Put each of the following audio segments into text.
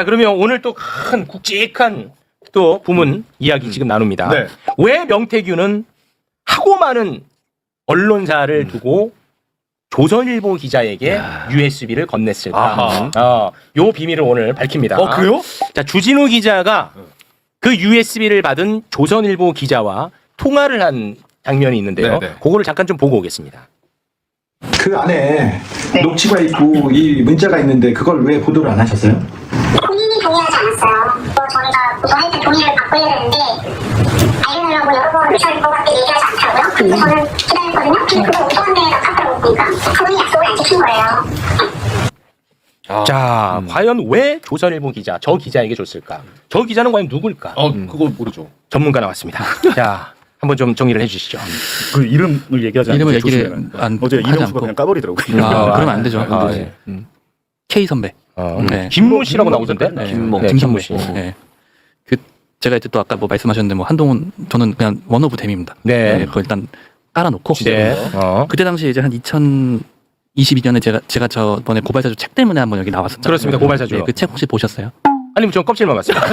자, 그러면 오늘 또 큰 굵직한 또 부문 이야기 지금 나눕니다. 네. 왜 명태균은 하고 많은 언론사를 두고 조선일보 기자에게 USB를 건넸을까? 요 비밀을 오늘 밝힙니다. 그래요? 자, 주진우 기자가 그 USB를 받은 조선일보 기자와 통화를 한 장면이 있는데요. 네네. 그거를 잠깐 좀 보고 오겠습니다. 그 안에 녹취가 있고 이 문자가 있는데 그걸 왜 보도를 안 하셨어요? 본인이 동의하지 않았어요. 저희가 보도할 때 동의를 받고야 되는데 알려달라고 여러 번 조선일보가 얘기하지 않더라고요. 근데 저는 기다렸거든요. 근데 그거 오토한 데에 낙하더라고 보니까 그분이 약속을 안 지킨 거예요. 자, 과연 왜 조선일보 기자, 저 기자에게 줬을까? 저 기자는 과연 누굴까? 그거 모르죠. 전문가 나왔습니다. 자, 한번 좀 정리를 해주시죠. 그 이름을 얘기하지 않고 이름을 얘기를 안 어제 하지 이명수가 않고. 그냥 까버리더라고요. 그러면 안 되죠. 네. K 선배. 네. 김모 씨라고 나오던데? 네. 김모 김선배 씨. 네. 그 제가 이제 또 아까 뭐 말씀하셨는데 뭐 한동훈 저는 그냥 원오브 댐입니다. 네. 그걸 일단 깔아놓고. 네. 그때 당시 이제 한 2022년에 제가 저번에 고발사주 책 때문에 한번 여기 나왔었잖아요. 그렇습니다. 고발사주. 네, 그 책 혹시 보셨어요? 아니면 전 껍질만 봤습니다.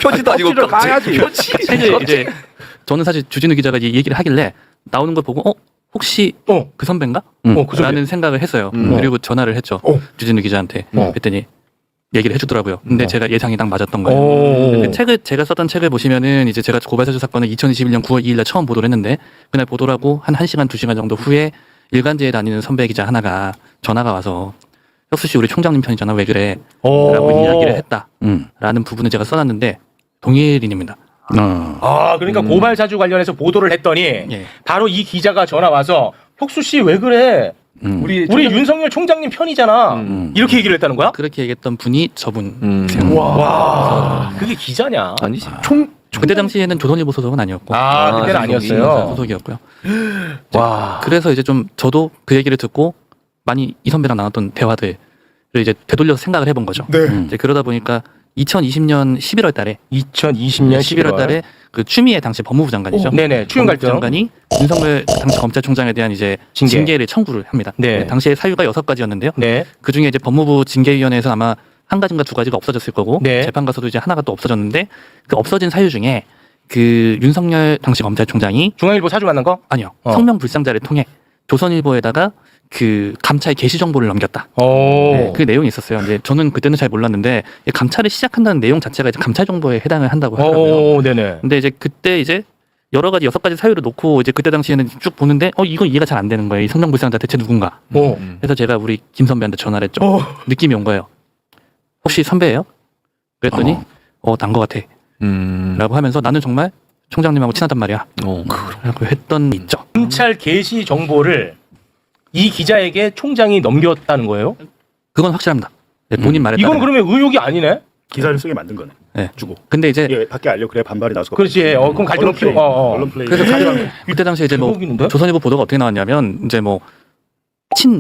표지도 아니고 껍질을 까야지. 책을 이제 저는 사실 주진우 기자가 이 얘기를 하길래 나오는 걸 보고 혹시 그 선배인가? 그 선배. 라는 생각을 했어요. 그리고 전화를 했죠. 주진우 기자한테. 그랬더니 얘기를 해주더라고요. 근데 제가 예상이 딱 맞았던 거예요. 그 책을 제가 썼던 책을 보시면은 이제 제가 고발사주 사건을 2021년 9월 2일날 처음 보도를 했는데 그날 보도를 하고 한 1시간 2시간 정도 후에 일간지에 다니는 선배 기자 하나가 전화가 와서 혁수 씨 우리 총장님 편이잖아 왜 그래? 라고 이야기를 했다. 라는 부분을 제가 써놨는데 동일인입니다. 그러니까 고발사주 관련해서 보도를 했더니 예. 바로 이 기자가 전화 와서 혁수 씨 왜 그래? 우리 윤석열 총장님 편이잖아. 이렇게 얘기를 했다는 거야? 그렇게 얘기했던 분이 저분. 와, 그게 기자냐? 아니지. 그때 당시에는 조선일보 소속은 아니었고. 그때는 아니었어요. 소속이었고요. 와. 그래서 이제 좀 저도 그 얘기를 듣고 많이 이 선배랑 나눴던 대화들을 이제 되돌려서 생각을 해본 거죠. 이제 그러다 보니까 2020년 11월 달에 2020년 11월 달에 그 추미애 당시 법무부 장관이죠. 네네. 추경 법무부 갈등. 장관이 윤석열 당시 검찰총장에 대한 이제 징계를 청구를 합니다. 네. 당시에 사유가 6가지였는데요. 네. 그 중에 이제 법무부 징계위원회에서 아마 한 가지인가 두 가지가 없어졌을 거고 네. 재판 가서도 이제 하나가 또 없어졌는데 그 없어진 사유 중에 그 윤석열 당시 검찰총장이 중앙일보 사주 만난 거? 아니요 성명불상자를 통해 조선일보에다가 그 감찰 게시 정보를 넘겼다. 네, 그 내용이 있었어요. 이제 저는 그때는 잘 몰랐는데 감찰을 시작한다는 내용 자체가 이제 감찰 정보에 해당을 한다고 하더라고요. 네네. 근데 이제 그때 이제 여러 가지 6가지 사유를 놓고 이제 그때 당시에는 쭉 보는데 이거 이해가 잘 안 되는 거예요. 이 성명불상자 대체 누군가. 그래서 제가 우리 김 선배한테 전화를 했죠. 느낌이 온 거예요. 혹시 선배예요? 그랬더니 난 거 같아. 라고 하면서 나는 정말 총장님하고 친하단 말이야. 라고 했던 게 있죠. 검찰 게시 정보를 이 기자에게 총장이 넘겼다는 거예요? 그건 확실합니다. 네, 본인 말에 이건 따르면. 그러면 의혹이 아니네? 기사를 쓰게 만든 거네. 네. 주고. 근데 이제 예, 밖에 알려 그래 반발이 나서. 그렇지. 그럼 갈등을 키워. 언론 플레이. 그래서 그때 당시에 이제 뭐 대박이는데? 조선일보 보도가 어떻게 나왔냐면 이제 뭐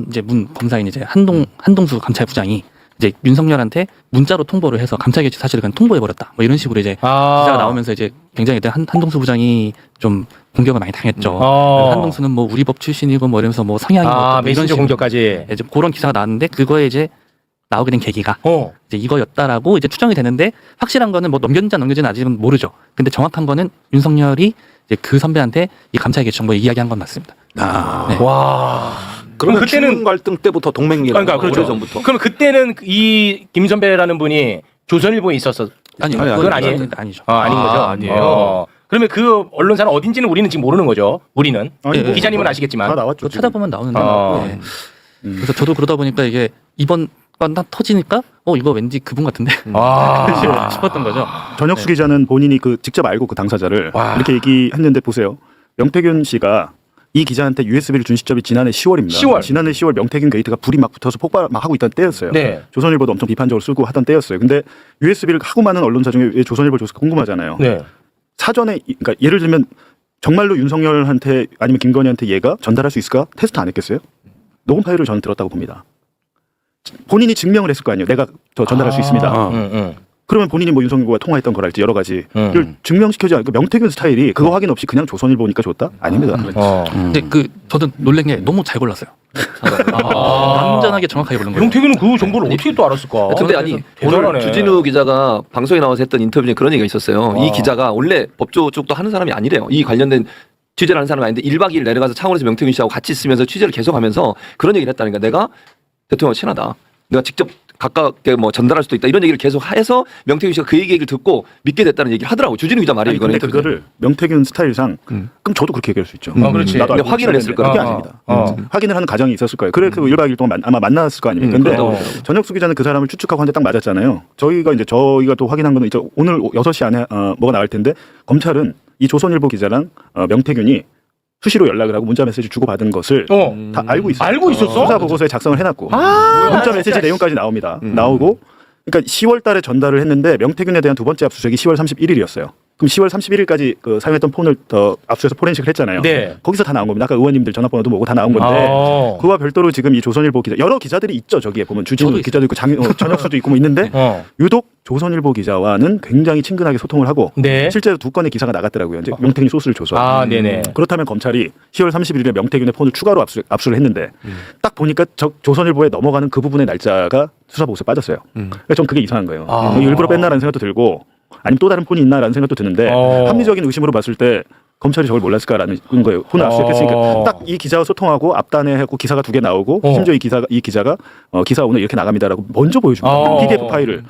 이제 문 검사인 이제 한동수 감찰부장이 이제 윤석열한테 문자로 통보를 해서 감찰 개시 사실을 그냥 통보해 버렸다. 뭐 이런 식으로 이제 기사가 나오면서 이제 굉장히 이때 한동수 부장이 좀 공격을 많이 당했죠. 한동수는 뭐 우리 법 출신이고 뭐 이러면서 뭐 성향이 뭐 메신저 공격까지. 이제 그런 기사가 나왔는데 그거에 이제 나오게 된 계기가 이제 이거였다라고 이제 추정이 되는데 확실한 거는 뭐 넘겼는지 안 넘겼는지는 아직은 모르죠. 근데 정확한 거는 윤석열이 이제 그 선배한테 이 감찰 개시 정보를 이야기한 건 맞습니다. 네. 와. 그럼 그때는 그때는 갈등 때부터 동맹이라고 그러니까 그렇죠. 오래전부터. 그럼 그때는 이 김 선배라는 분이 조선일보에 있었어. 아니요. 그건 아니에요? 아니죠. 아닌 거죠. 아니에요. 그러면 그 언론사는 어딘지는 우리는 지금 모르는 거죠. 우리는 아니, 기자님은 다 아시겠지만. 나왔죠. 또 찾아보면 나오는데. 네. 음. 그래서 저도 그러다 보니까 이게 이번 건 딱 터지니까 이거 왠지 그분 같은데 싶었던 거죠. 전혁수 기자는 본인이 그 직접 알고 그 당사자를 이렇게 얘기했는데 보세요. 명태균 씨가 이 기자한테 USB를 준 시점이 지난해 10월입니다. 10월. 지난해 10월 명태균 게이트가 불이 막 붙어서 폭발 막 하고 있던 때였어요. 네. 조선일보도 엄청 비판적으로 쓰고 하던 때였어요. 근데 USB를 하고 많은 언론사 중에 왜 조선일보를 줬을까 궁금하잖아요. 네. 사전에 그러니까 예를 들면 정말로 윤석열한테 아니면 김건희한테 얘가 전달할 수 있을까 테스트 안 했겠어요? 녹음 파일을 저는 들었다고 봅니다. 본인이 증명을 했을 거 아니에요. 내가 저 전달할 수 있습니다. 그러면 본인이 뭐 윤석열과 통화했던 거랄지 여러 가지를 증명시켜지 않고 명태균 스타일이 그거 확인 없이 그냥 조선일보니까 좋다? 아닙니다. 근데 저도 놀란 게 너무 잘 골랐어요. 완전하게 정확하게 고른 거예요. 명태균은 그 정보를 어떻게 또 알았을까? 근데 아니 대단하네. 오늘 주진우 기자가 방송에 나와서 했던 인터뷰 중에 그런 얘기가 있었어요. 이 기자가 원래 법조 쪽도 하는 사람이 아니래요. 이 관련된 취재를 하는 사람이 아닌데 1박 2일 내려가서 창원에서 명태균 씨하고 같이 있으면서 취재를 계속하면서 그런 얘기를 했다니까. 내가 대통령과 친하다. 내가 직접 가깝게 뭐 전달할 수도 있다. 이런 얘기를 계속 해서 명태균 씨가 그 얘기를 듣고 믿게 됐다는 얘기를 하더라고. 주진우 기자 말이에요. 이거는. 근데 그거를 명태균 스타일상 그럼 저도 그렇게 얘기할 수 있죠. 그렇지. 나도 근데 알고 확인을 있었는데 했을 거야. 그게 아닙니다. 확인을 하는 과정이 있었을 거예요. 그래 그 1박 2일 동안 아마 만났을 거 아닙니까? 근데 전혁수 기자는 그 사람을 추측하고 한 대 딱 맞았잖아요. 저희가 또 확인한 거는 이제 오늘 6시 안에 뭐가 나올 텐데 검찰은 이 조선일보 기자랑 명태균이 수시로 연락을 하고 문자 메시지 주고받은 것을 다 알고 있어요. 알고 있었어? 수사 보고서에 작성을 해놨고 문자 메시지 내용까지 나옵니다. 나오고 그러니까 10월 달에 전달을 했는데 명태균에 대한 두 번째 압수수색이 10월 31일이었어요. 그럼 10월 31일까지 그 사용했던 폰을 더 압수해서 포렌식을 했잖아요. 네. 거기서 다 나온 겁니다. 아까 의원님들 전화번호도 뭐고 다 나온 건데 그와 별도로 지금 이 조선일보 기자 여러 기자들이 있죠. 저기에 보면 주진우 기자도 있고 전혁수도 있고 뭐 있는데 유독 조선일보 기자와는 굉장히 친근하게 소통을 하고 네. 실제로 두 건의 기사가 나갔더라고요. 이제 명태균 소스를 줘서. 네네. 그렇다면 검찰이 10월 31일에 명태균의 폰을 추가로 압수를 했는데 딱 보니까 조선일보에 넘어가는 그 부분의 날짜가 수사보고서에 빠졌어요. 그래서 전 그게 이상한 거예요. 일부러 뺐나라는 생각도 들고 아니면 또 다른 폰이 있나라는 생각도 드는데 합리적인 의심으로 봤을 때 검찰이 저걸 몰랐을까라는 거예요. 폰을 압수했으니까 딱 이 기자와 소통하고 앞단에 하고 기사가 두 개 나오고 심지어 이 기자가 기사 오늘 이렇게 나갑니다라고 먼저 보여줍니다. PDF 파일을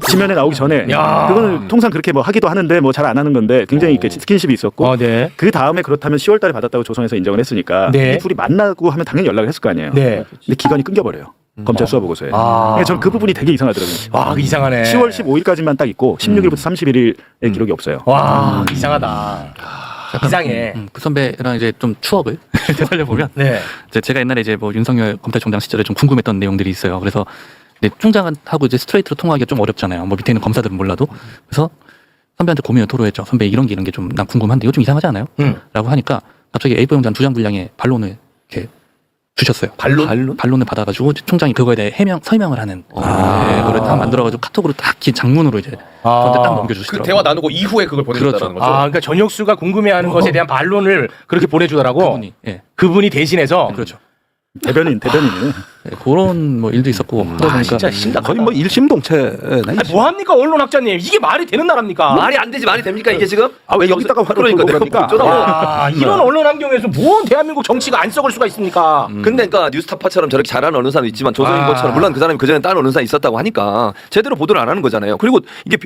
지면에 나오기 전에 그거는 통상 그렇게 뭐 하기도 하는데 뭐 잘 안 하는 건데 굉장히 이렇게 스킨십이 있었고 네. 그 다음에 그렇다면 10월달에 받았다고 조선에서 인정을 했으니까 네. 이 둘이 만나고 하면 당연히 연락을 했을 거 아니에요. 네. 근데 기간이 끊겨버려요. 검찰 수사 보고서에. 그러니까 저는 그 부분이 되게 이상하더라고요. 이상하네. 10월 15일까지만 딱 있고 16일부터 31일의 기록이 없어요. 와, 이상하다. 이상해. 그 선배랑 이제 좀 추억을 되살려보면 네. 제가 옛날에 이제 뭐 윤석열 검찰총장 시절에 좀 궁금했던 내용들이 있어요. 그래서 근데 총장하고 이제 스트레이트로 통화하기가 좀 어렵잖아요. 뭐 밑에 있는 검사들은 몰라도. 그래서 선배한테 고민을 토로했죠. 선배 이런 게 좀 난 궁금한데 이거 좀 이상하지 않아요? 라고 하니까 갑자기 A4 용지 한 2장 분량의 반론을 이렇게 주셨어요. 반론을 받아가지고 총장이 그거에 대해 설명을 하는 그걸 딱 만들어가지고 카톡으로 딱 장문으로 이제 저한테 딱 넘겨주시더라고요. 그 대화 나누고 이후에 그걸 보내줬다는 거죠. 그러니까 전혁수가 궁금해하는 것에 대한 반론을 그렇게 보내주더라고. 그분이 대신해서. 그렇죠. 대변인이네. 네, 그런 뭐 일도 있었고. 진짜 심각. 거의 뭐 일심동체. 뭐 합니까 언론학자님? 이게 말이 되는 나라입니까? 말이 안 되지 말이 됩니까 이게 지금? 왜 여기다가 화를 그러니까 풀고 내가 그럽니까? 이런 언론 환경에서 뭐 대한민국 정치가 안 썩을 수가 있습니까? 근데 그러니까 뉴스타파처럼 저렇게 잘하는 언론사도 있지만 조선일보처럼 물론 그 사람이 그전에 다른 언론사에 있었다고 하니까 제대로 보도를 안 하는 거잖아요. 그리고 이게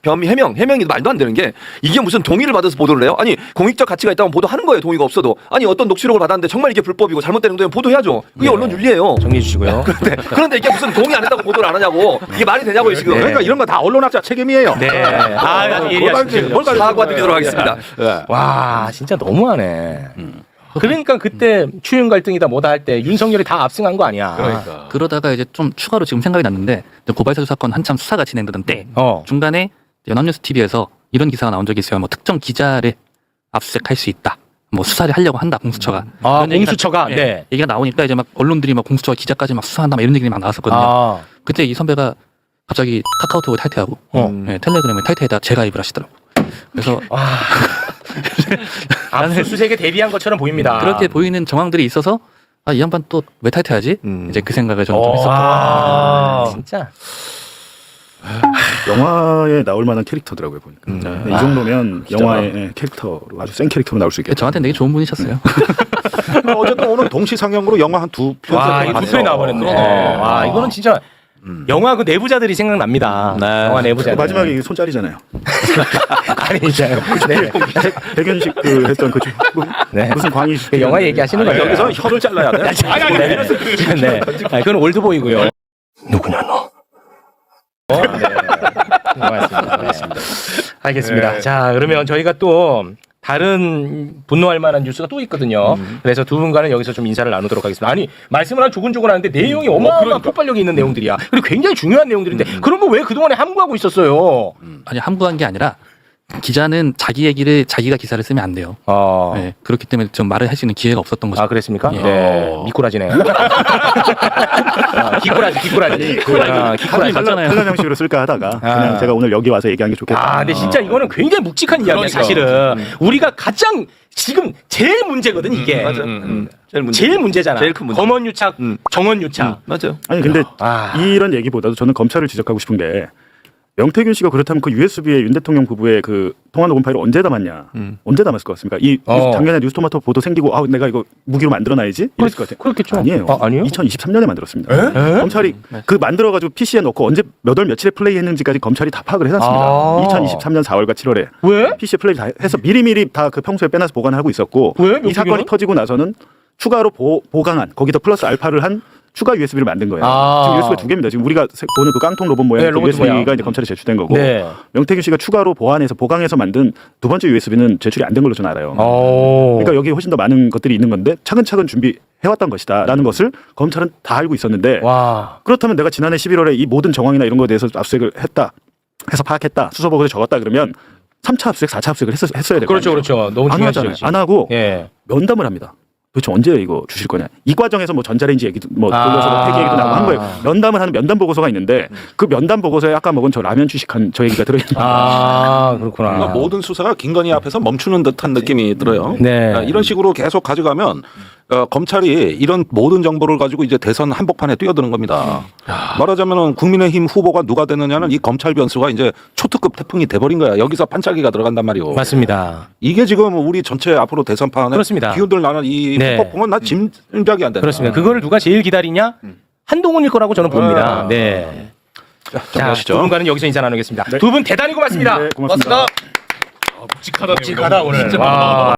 해명이 말도 안 되는 게 이게 무슨 동의를 받아서 보도를 해요? 아니 공익적 가치가 있다면 보도하는 거예요. 동의가 없어도. 아니 어떤 녹취록을 받았는데 정말 이게 불법이고 잘못된 행동이면 보도해야죠. 그게 언론 윤리예요. 정리해 주시고요. 그런데 이게 무슨 동의 안 했다고 보도를 안 하냐고. 이게 말이 되냐고요 지금. 그러니까 이런 거 다 언론학자 책임이에요. 네. 뭘 사과드리도록 하겠습니다. 와, 진짜 너무하네. 그러니까 그때 추윤 갈등이다 뭐다 할 때 윤석열이 다 압승한 거 아니야. 그러니까. 그러다가 이제 좀 추가로 지금 생각이 났는데 고발사주 사건 한참 수사가 진행되던 때 중간에 연합뉴스 TV에서 이런 기사가 나온 적이 있어요. 뭐 특정 기자를 압수수색할 수 있다. 뭐 수사를 하려고 한다 공수처가. 공수처가 네. 얘기가 나오니까 이제 막 언론들이 막 공수처 기자까지 막 수사한다 막 이런 얘기들이 막 나왔었거든요. 그때 이 선배가 갑자기 카카오톡을 탈퇴하고 텔레그램을 탈퇴에다 재가입을 하시더라고. 그래서 압수수색에 대비한 것처럼 보입니다. 그렇게 보이는 정황들이 있어서 이 양반 또 왜 탈퇴하지? 이제 그 생각을 저는 좀 했었고. 진짜. 영화에 나올 만한 캐릭터더라고요 보니까. 이 정도면 영화의 캐릭터로 아주 센 캐릭터로 나올 수 있겠죠. 저한테는 되게 좋은 분이셨어요. 어쨌든 오늘 동시 상영으로 영화 한 두 편. 이거 두 편이 나와버렸네. 이거는 진짜 영화 그 내부자들이 생각납니다. 영화 내부자들. 마지막에 손자리잖아요. 아니잖아요. 네. 백연식 했던 무슨 광희 영화 얘기하시는 거예요. 여기서 혀를 잘라야 돼. 네. 그건 올드보이고요. 누구냐 너? 고맙습니다. 알겠습니다. 자, 그러면 저희가 또 다른 분노할 만한 뉴스가 또 있거든요. 그래서 두 분과는 여기서 좀 인사를 나누도록 하겠습니다. 아니 말씀을 한 조근조근 하는데 내용이 어마어마한 폭발력이 있는 내용들이야. 그리고 굉장히 중요한 내용들인데 그런 거 왜 그동안에 함구하고 있었어요? 아니 함구한 게 아니라 기자는 자기 얘기를 자기가 기사를 쓰면 안 돼요. 네, 그렇기 때문에 좀 말을 할 수 있는 기회가 없었던 거죠. 아, 그랬습니까? 예. 네. 미꾸라지네. 기꾸라지. 기꾸라지. 맞잖아요. 탈란 형식으로 쓸까 하다가 그냥 제가 오늘 여기 와서 얘기한 게 좋겠다. 아, 근데 진짜 이거는 굉장히 묵직한 이야기야, 사실은. 우리가 가장 지금 제일 문제거든, 이게. 맞아. 제일 문제잖아. 제일 큰 문제. 검언유착, 정언유착. 맞아요. 아니 근데 아. 이런 얘기보다도 저는 검찰을 지적하고 싶은 게 명태균 씨가 그렇다면 그 USB에 윤 대통령 부부의 그 통화 녹음 파일을 언제 담았냐? 언제 담았을 것 같습니까? 이 작년에 뉴스토마토 보도 생기고 내가 이거 무기로 만들어놔야지 이랬을 것 같아요. 그렇겠죠. 아니에요. 아니에요? 2023년에 만들었습니다. 검찰이 그 만들어가지고 PC에 넣고 언제 몇 월 며칠에 플레이했는지까지 검찰이 다 파악을 해놨습니다. 2023년 4월과 7월에 왜? PC에 플레이 다 해서 미리미리 다 그 평소에 빼놔서 보관을 하고 있었고 왜? 이 사건이 터지고 나서는 추가로 보강한 거기다 플러스 알파를 한 추가 USB를 만든 거예요. 지금 USB가 2개입니다. 지금 우리가 보는 그 깡통 로봇 모양 네, 로봇 USB가 모양. 이제 검찰에 제출된 거고 네. 명태균 씨가 추가로 보완해서 보강해서 만든 두 번째 USB는 제출이 안 된 걸로 저는 알아요. 그러니까 여기에 훨씬 더 많은 것들이 있는 건데 차근차근 준비해왔던 것이다라는 것을 검찰은 다 알고 있었는데 와. 그렇다면 내가 지난해 11월에 이 모든 정황이나 이런 거에 대해서 압수수색을 했다 해서 파악했다 수사보고서에 적었다 그러면 3차 압수수색 4차 압수수색을 했어야 돼요. 그렇죠. 너무 안 중요하죠. 하잖아요. 안 하고 예. 면담을 합니다. 도대체 언제 이거 주실 거냐. 이 과정에서 뭐 전자레인지 얘기도 뭐 돌려서 폐기 얘기도 나오고 한 거예요. 면담을 하는 면담 보고서가 있는데 그 면담 보고서에 아까 먹은 저 라면 주식한 저 얘기가 들어있는 거예요. 그렇구나. 그러니까 모든 수사가 김건희 앞에서 멈추는 듯한 느낌이 들어요. 네. 이런 식으로 계속 가져가면 검찰이 이런 모든 정보를 가지고 이제 대선 한복판에 뛰어드는 겁니다. 말하자면 국민의힘 후보가 누가 되느냐는 이 검찰 변수가 이제 초특급 태풍이 돼버린 거야. 여기서 반짝이가 들어간단 말이오. 맞습니다. 이게 지금 우리 전체 앞으로 대선판에 그렇습니다. 기운들 나는 이 네. 폭풍은 나 짐작이 안 된다. 그렇습니다. 그거를 누가 제일 기다리냐? 한동훈일 거라고 저는 봅니다. 네. 자, 정하시죠. 두 분과는 여기서 인사 나누겠습니다. 두 분 대단히 고맙습니다. 네, 고맙습니다. 묵직하다 오늘. 진짜.